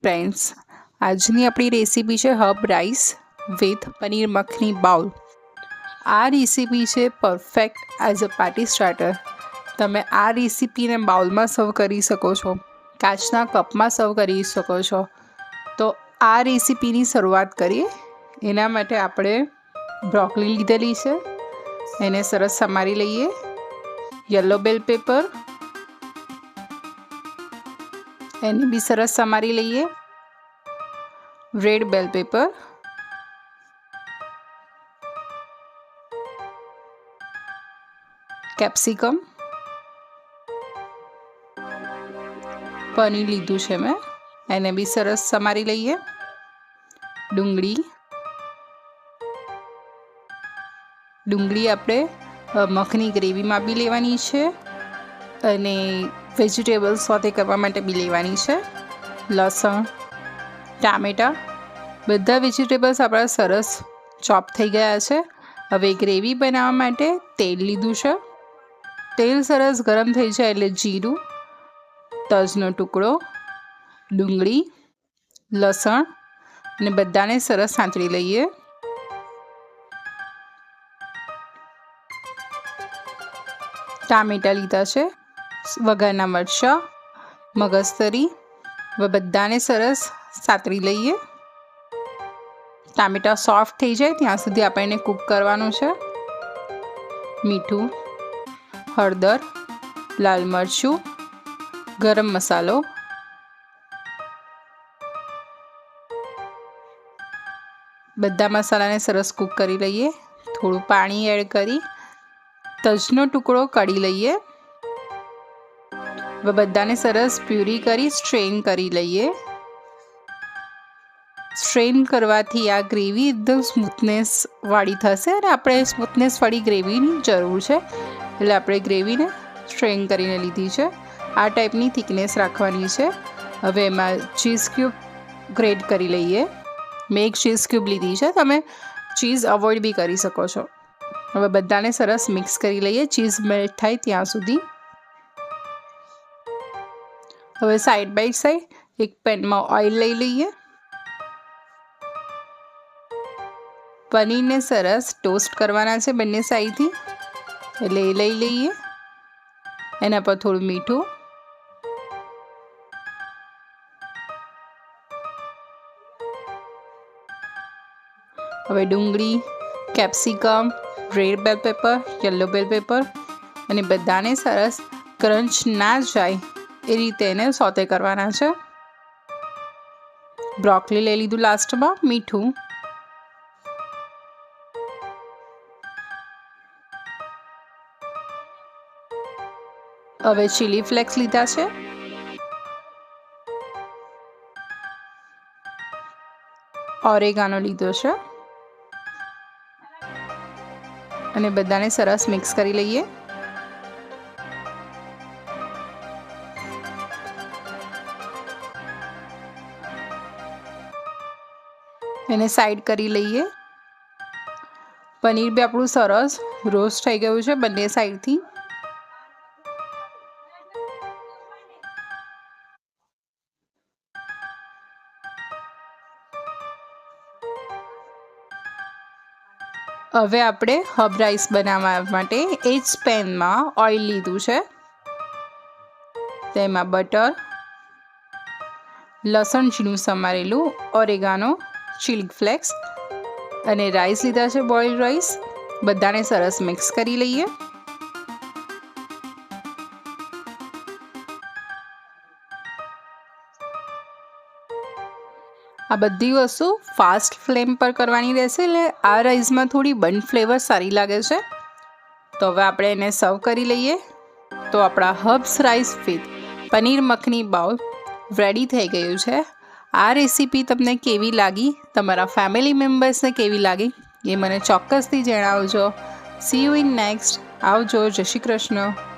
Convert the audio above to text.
Friends, આજની આપણી recipe છે hub rice with paneer makhani bowl. આ રેસીપી છે perfect as a party starter. તમે આ રેસીપીને બાઉલમાં સર્વ કરી શકો છો, કાચના કપમાં સર્વ કરી શકો છો. તો આ રેસીપીની શરૂઆત કરીએ. એના માટે આપણે બ્રોકલી લીધેલી છે, એને સરસ સમારી લઈએ. યલો બેલ પેપર, એને બી સરસ સમારી લઈએ. રેડ બેલ પેપર, કેપ્સિકમ, પનીર લીધું છે મેં, એને બી સરસ સમારી લઈએ. ડુંગળી આપણે મખની ગ્રેવીમાં બી લેવાની છે અને વેજીટેબલ્સ સોતે કરવા માટે બી લેવાની છે. લસણ, ટામેટાં, બધા વેજીટેબલ્સ આપણા સરસ ચોપ થઈ ગયા છે. હવે ગ્રેવી બનાવવા માટે તેલ લીધું છે. તેલ સરસ ગરમ થઈ જાય એટલે જીરું, તજનો ટુકડો, ડુંગળી, લસણ અને બધાને સરસ સાંતળી લઈએ. ટામેટાં લીધા છે, વઘારના મરચાં, મગજતરી, બધાને સરસ સાતળી લઈએ. ટામેટાં સોફ્ટ થઈ જાય ત્યાં સુધી આપણે એને કૂક કરવાનું છે. મીઠું, હળદર, લાલ મરચું, ગરમ મસાલો, બધા મસાલાને સરસ કૂક કરી લઈએ. થોડું પાણી એડ કરી તજનો ટુકડો કાઢી લઈએ. બધાને સરસ પ્યુરી કરી સ્ટ્રેન કરી લઈએ. સ્ટ્રેન કરવાથી આ ગ્રેવી એકદમ સ્મૂથનેસ વાળી થશે અને આપણે સ્મૂથનેસ વાળી ગ્રેવીની જરૂર છે, એટલે આપણે ગ્રેવીને સ્ટ્રેન કરીને લીધી છે. આ ટાઈપની થિકનેસ રાખવાની છે. હવે એમાં ચીઝ ક્યુબ ગ્રેટ કરી લઈએ. મેં એક ચીઝ ક્યુબ લીધી છે, તમે ચીઝ અવોઇડ બી કરી શકો છો. હવે બધાને સરસ મિક્સ કરી લઈએ ચીઝ મેલ્ટ થાય ત્યાં સુધી. હવે સાઈડ બાય સાઈડ એક પેનમાં ઓઇલ લઈ લઈએ. પનીરને સરસ ટોસ્ટ કરવાના છે બંને સાઈડથી, એટલે એ લઈ લઈએ. એના પર થોડું મીઠું, હવે ડુંગળી, કેપ્સિકમ, રેડ બેલ પેપર, યલો બેલ પેપર અને બધાને સરસ ક્રંચ ના જાય એ રીતે એને સોતે કરવાના છે. બ્રોકલી લઈ લીધું લાસ્ટમાં. મીઠું, હવે ચીલી ફ્લેક્સ લીધા છે, ઓરેગાનો લીધો છે અને બધાને સરસ મિક્સ કરી લઈએ. એને સાઈડ કરી લઈએ. પનીર બી આપણું સરસ રોસ્ટ થઈ ગયું છે બંને સાઈડથી. હવે આપણે હબ રાઈસ બનાવવા માટે એ જ પેનમાં ઓઇલ લીધું છે. તેમાં બટર, લસણ ઝીણું સમારેલું, ઓરેગાનો, ચીલી ફ્લેક્સ અને રાઈસ લીધા છે, બોઇલ્ડ રાઈસ. બધાને સરસ મિક્સ કરી લઈએ. આ બધી વસ્તુ ફાસ્ટ ફ્લેમ પર કરવાની રહેશે, એટલે આ રાઈસમાં થોડી બર્ન ફ્લેવર સારી લાગે છે. તો હવે આપણે એને સર્વ કરી લઈએ. તો આપણા herbs rice with paneer makhani bowl ready થઈ ગયું છે. આ રેસીપી તમને કેવી લાગી, તમારા ફેમિલી મેમ્બર્સને કેવી લાગી એ મને ચોક્કસથી જણાવજો. C you in next. આવજો. જય શ્રી કૃષ્ણ.